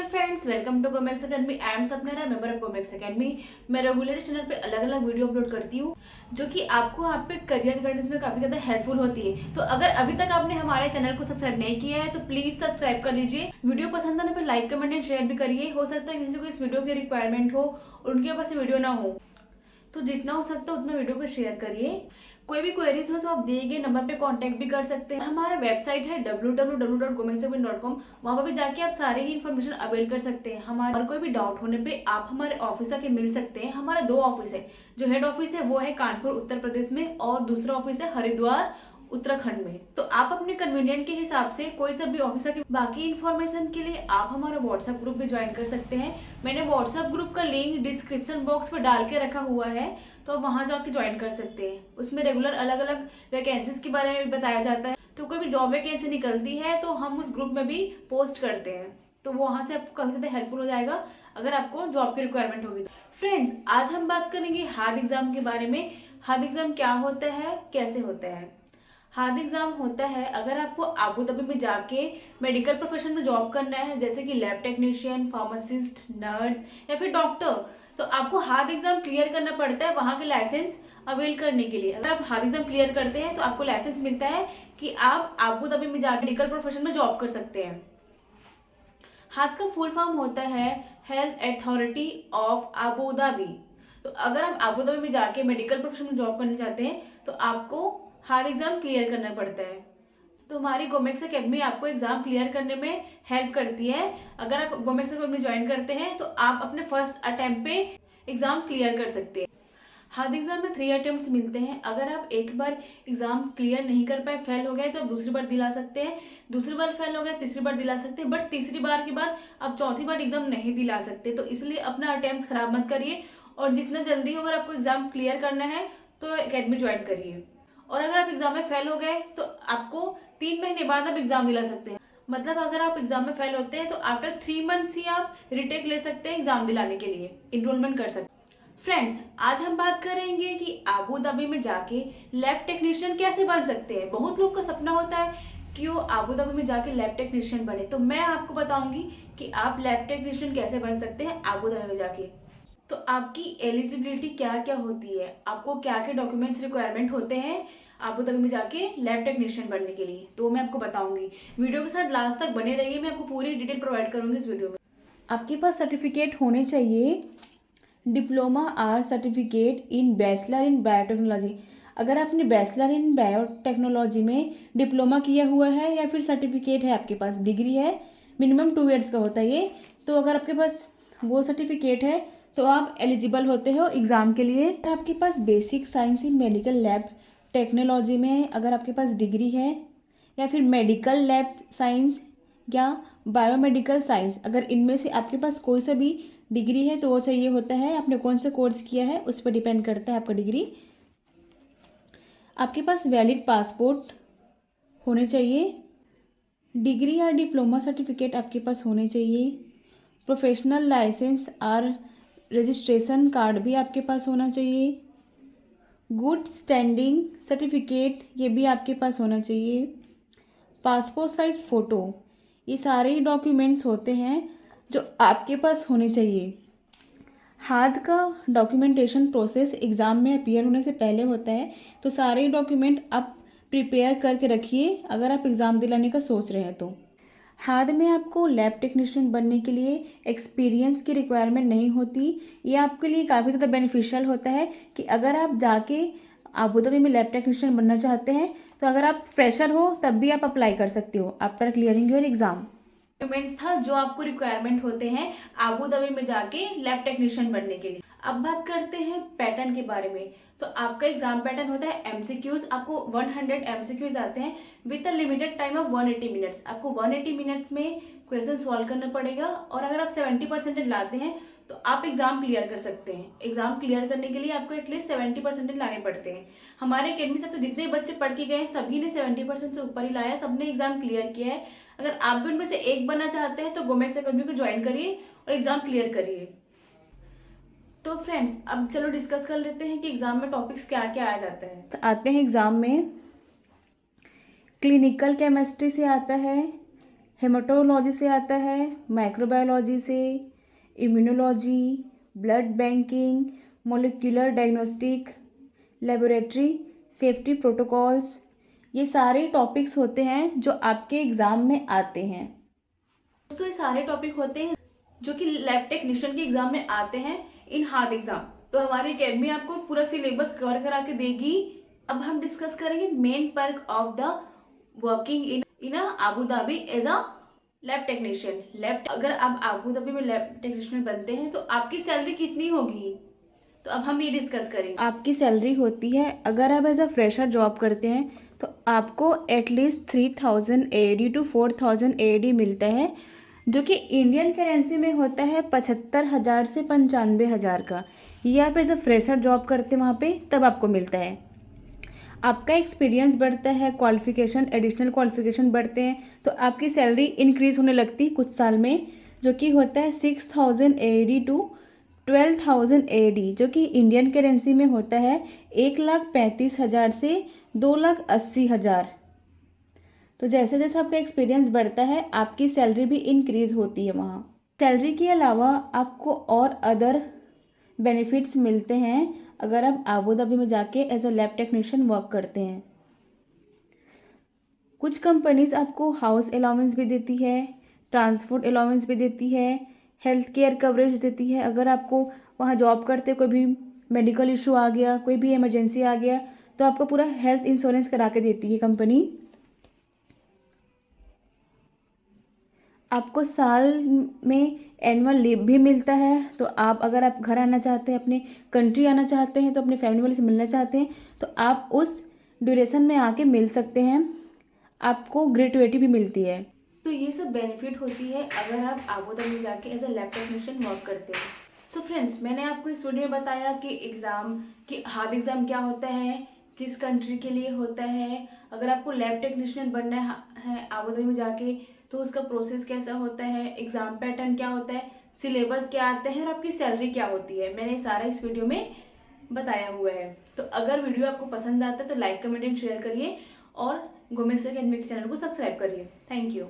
Friends, welcome to Gomex academy. I am Sapna, member of Gomex academy. मैं regular channel पे अलग अलग video upload करती हूँ जो कि आपको आप पे करियर गाइडेंस में काफी ज्यादा हेल्पफुल होती है। तो अगर अभी तक आपने हमारे चैनल को सब्सक्राइब नहीं किया है तो प्लीज सब्सक्राइब कर लीजिए। वीडियो पसंद आने पर लाइक कमेंट एंड शेयर भी करिए। हो सकता है किसी को इस वीडियो की रिक्वायरमेंट हो और उनके पास वीडियो ना हो, तो जितना हो सकता है उतना वीडियो को शेयर करिए। कोई भी क्वेरीज हो तो आप दिए गए नंबर पे कांटेक्ट भी कर सकते हैं। हमारा वेबसाइट है www.gomexamin.com। वहां पर भी जाके आप सारे ही इन्फॉर्मेशन अवेल कर सकते हैं। हमारे और कोई भी डाउट होने पे आप हमारे ऑफिस आके मिल सकते हैं। हमारा 2 ऑफिस है। जो हेड ऑफिस है वो है कानपुर उत्तर प्रदेश में और दूसरा ऑफिस है हरिद्वार उत्तराखंड में। तो आप अपने कन्वीनियंट के हिसाब से कोई सा भी ऑफिस आके, बाकी इन्फॉर्मेशन के लिए आप हमारा व्हाट्सएप ग्रुप भी ज्वाइन कर सकते हैं। मैंने व्हाट्सएप ग्रुप का लिंक डिस्क्रिप्शन बॉक्स में डाल के रखा हुआ है, तो आप वहां जाके ज्वाइन कर सकते हैं। उसमें रेगुलर अलग अलग वैकेंसीज के बारे में भी बताया जाता है। तो कोई भी जॉब वैकेंसी निकलती है तो हम उस ग्रुप में भी पोस्ट करते हैं, तो वहां से आपको काफी ज्यादा हेल्पफुल हो जाएगा अगर आपको जॉब की रिक्वायरमेंट होगी। फ्रेंड्स, आज हम बात करेंगे हार्ड एग्जाम के बारे में। हार्ड एग्जाम क्या होता है, कैसे होता है। हार्ड एग्जाम होता है अगर आपको आबू धाबी में जाके मेडिकल प्रोफेशन में जॉब करना है, जैसे कि लैब टेक्नीशियन, फार्मासिस्ट, नर्स या फिर डॉक्टर, तो आपको हार्ड एग्जाम क्लियर करना पड़ता है वहां के लाइसेंस अवेल करने के लिए। अगर आप हार्ड एग्जाम क्लियर करते हैं तो आपको लाइसेंस मिलता है कि आप आबू धाबी में जाकर मेडिकल प्रोफेशन में जॉब कर सकते हैं। हाथ का फुल फॉर्म होता है health authority of Abu Dhabi. तो अगर आप आबू धाबी में जाके मेडिकल प्रोफेशन में जॉब करना चाहते हैं तो आपको हार्ड एग्जाम क्लियर करना पड़ता है। तो हमारी गोमेक्स अकेडमी आपको एग्जाम क्लियर करने में हेल्प करती है। अगर आप गोमेक्स अकेडमी ज्वाइन करते हैं तो आप अपने फर्स्ट अटेम्प्ट पे एग्जाम क्लियर कर सकते हैं। हार्ड एग्जाम में 3 अटेम्प्ट्स मिलते हैं। अगर आप एक बार एग्जाम क्लियर नहीं कर पाए, फेल हो गए, तो आप दूसरी बार दिला सकते हैं। दूसरी बार फेल हो गए, तीसरी बार दिला सकते हैं। बट तीसरी बार के बाद आप चौथी बार एग्जाम नहीं दिला सकते। तो इसलिए अपना अटेम्प्ट खराब मत करिए और जितना जल्दी हो, अगर आपको एग्जाम क्लियर करना है तो अकेडमी ज्वाइन करिए। और अगर आप एग्जाम में फेल हो गए तो आपको 3 महीने बाद आप एग्जाम दिला सकते हैं। मतलब अगर आप एग्जाम में फेल होते हैं तो आफ्टर 3 मंथ्स ही आप रिटेक ले सकते हैं एग्जाम दिलाने के लिए, इनरोलमेंट कर सकते हैं। फ्रेंड्स, आज हम बात करेंगे कि आबू धाबी में जाके लैब टेक्नीशियन कैसे बन सकते हैं। बहुत लोग का सपना होता है कि वो आबू धाबी में जाके लैब टेक्नीशियन बने, तो मैं आपको बताऊंगी कि आप लैब टेक्नीशियन कैसे बन सकते हैं आबू धाबी में जाके। तो आपकी एलिजिबिलिटी क्या क्या होती है, आपको क्या क्या डॉक्यूमेंट्स रिक्वायरमेंट होते हैं आबू धाबी में जाके लैब टेक्नीशियन बनने के लिए, तो मैं आपको बताऊंगी। वीडियो के साथ लास्ट तक बने रहिए, मैं आपको पूरी डिटेल प्रोवाइड करूंगी इस वीडियो में। आपके पास सर्टिफिकेट होने चाहिए, diploma or certificate in bachelor in biotechnology. अगर आपने बैचलर इन बायोटेक्नोलॉजी में डिप्लोमा किया हुआ है या फिर सर्टिफिकेट है, आपके पास डिग्री है, मिनिमम 2 ईयर्स का होता है ये, तो अगर आपके पास वो सर्टिफिकेट है तो आप एलिजिबल होते हो एग्ज़ाम के लिए। अगर आपके पास basic science in medical lab technology में अगर आपके पास डिग्री है, या फिर मेडिकल लैब साइंस या बायोमेडिकल साइंस, अगर इनमें से आपके पास कोई सा भी डिग्री है तो वो चाहिए होता है। आपने कौन सा कोर्स किया है उस पर डिपेंड करता है आपका डिग्री। आपके पास वैलिड पासपोर्ट होने चाहिए, डिग्री या डिप्लोमा सर्टिफिकेट आपके पास होने चाहिए, प्रोफेशनल लाइसेंस और रजिस्ट्रेशन कार्ड भी आपके पास होना चाहिए, गुड स्टैंडिंग सर्टिफिकेट ये भी आपके पास होना चाहिए, पासपोर्ट साइज फ़ोटो, ये सारे ही डॉक्यूमेंट्स होते हैं जो आपके पास होने चाहिए। हार्ड का डॉक्यूमेंटेशन प्रोसेस एग्ज़ाम में अपीयर होने से पहले होता है, तो सारे डॉक्यूमेंट आप प्रिपेयर करके रखिए अगर आप एग्ज़ाम दिलाने का सोच रहे हैं तो। हार्ड में आपको लैब टेक्नीशियन बनने के लिए एक्सपीरियंस की रिक्वायरमेंट नहीं होती। ये आपके लिए काफ़ी ज़्यादा बेनिफिशियल होता है कि अगर आप जाके आबू धाबी में लैब टेक्नीशियन बनना चाहते हैं तो अगर आप फ्रेशर हो तब भी आप अप्लाई कर सकते हो after clearing your exam. Documents था जो आपको रिक्वायरमेंट होते हैं आबू धाबी में जाके लैब टेक्नीशियन बनने के लिए। अब बात करते हैं पैटर्न के बारे में। तो आपका एग्जाम पैटर्न होता है एमसीक्यूज। आपको 100 एमसीक्यूज आते हैं with a limited time of 180 minutes. आपको 180 मिनट्स में क्वेश्चन सॉल्व करना पड़ेगा और अगर आप 70% लाते हैं तो आप एग्जाम क्लियर कर सकते हैं। एग्जाम क्लियर करने के लिए आपको एटलीस्ट 70% लाने पड़ते हैं। हमारे अकेडमी से तो जितने बच्चे पढ़ के गए सभी ने 70% से ऊपर ही लाया, सबने एग्जाम क्लियर किया है। अगर आप भी उनमें से एक बनना चाहते हैं तो गोमेक्स अकेडमी को ज्वाइन करिए और एग्जाम क्लियर करिए। तो फ्रेंड्स, अब चलो डिस्कस कर लेते हैं कि एग्जाम में टॉपिक्स क्या क्या आ जाते हैं। आते हैं एग्जाम में क्लिनिकल केमिस्ट्री से आता है, हेमाटोलॉजी से आता है, माइक्रोबायोलॉजी से, immunology, blood banking, molecular diagnostic, laboratory safety protocols, ये सारे टॉपिक्स होते हैं जो आपके एग्ज़ाम में आते हैं। दोस्तों ये सारे टॉपिक होते हैं जो कि लैब टेक्नीशियन के एग्ज़ाम में आते हैं इन हार्ड एग्ज़ाम। तो हमारी अकेडमी आपको पूरा सिलेबस कवर करा के देगी। अब हम डिस्कस करेंगे main perk of the working in Abu Dhabi as a lab technician. अगर आप आबू धाबी में लैब टेक्नीशियन बनते हैं तो आपकी सैलरी कितनी होगी, तो अब हम ये डिस्कस करेंगे। आपकी सैलरी होती है, अगर आप एज अ फ्रेशर जॉब करते हैं तो आपको एटलीस्ट 3000 AED टू 4000 AED मिलता है, जो कि इंडियन करेंसी में होता है 75,000 से 95,000 का। ये आप एज अ फ्रेशर जॉब करते हैं वहाँ पे तब आपको मिलता है। आपका एक्सपीरियंस बढ़ता है, क्वालिफिकेशन एडिशनल क्वालिफिकेशन बढ़ते हैं तो आपकी सैलरी इंक्रीज़ होने लगती है कुछ साल में, जो कि होता है 6000 AED टू 12,000 AED, जो कि इंडियन करेंसी में होता है 1,35,000 से 2,80,000। तो जैसे जैसे आपका एक्सपीरियंस बढ़ता है आपकी सैलरी भी इंक्रीज़ होती है वहाँ। सैलरी के अलावा आपको और अदर बेनिफिट्स मिलते हैं अगर आप आबू धाबी में जाके as a lab technician work करते हैं। कुछ कंपनीज आपको हाउस अलाउंस भी देती है, ट्रांसपोर्ट अलाउंस भी देती है, हेल्थ केयर कवरेज देती है। अगर आपको वहाँ जॉब करते कोई भी मेडिकल इशू आ गया, कोई भी इमरजेंसी आ गया तो आपको पूरा हेल्थ इंश्योरेंस करा के देती है कंपनी। आपको साल में एनुअल लीव भी मिलता है, तो अगर आप घर आना चाहते हैं, अपने कंट्री आना चाहते हैं, तो अपने फैमिली वाले से मिलना चाहते हैं तो आप उस ड्यूरेशन में आके मिल सकते हैं। आपको ग्रेजुएटी भी मिलती है। तो ये सब बेनिफिट होती है अगर आप आबू धाबी में जाके as a lab technician work करते हैं। सो फ्रेंड्स, मैंने आपको इस वीडियो में बताया कि एग्ज़ाम कि हार्ड एग्ज़ाम क्या होता है, किस कंट्री के लिए होता है, अगर आपको लैब टेक्नीशियन बनना है आबू धाबी में जाके तो उसका प्रोसेस कैसा होता है, एग्ज़ाम पैटर्न क्या होता है, सिलेबस क्या आता है और आपकी सैलरी क्या होती है, मैंने सारा इस वीडियो में बताया हुआ है। तो अगर वीडियो आपको पसंद आता है तो लाइक कमेंट एंड शेयर करिए और गोमेस एकेडमी के चैनल को सब्सक्राइब करिए। Thank you.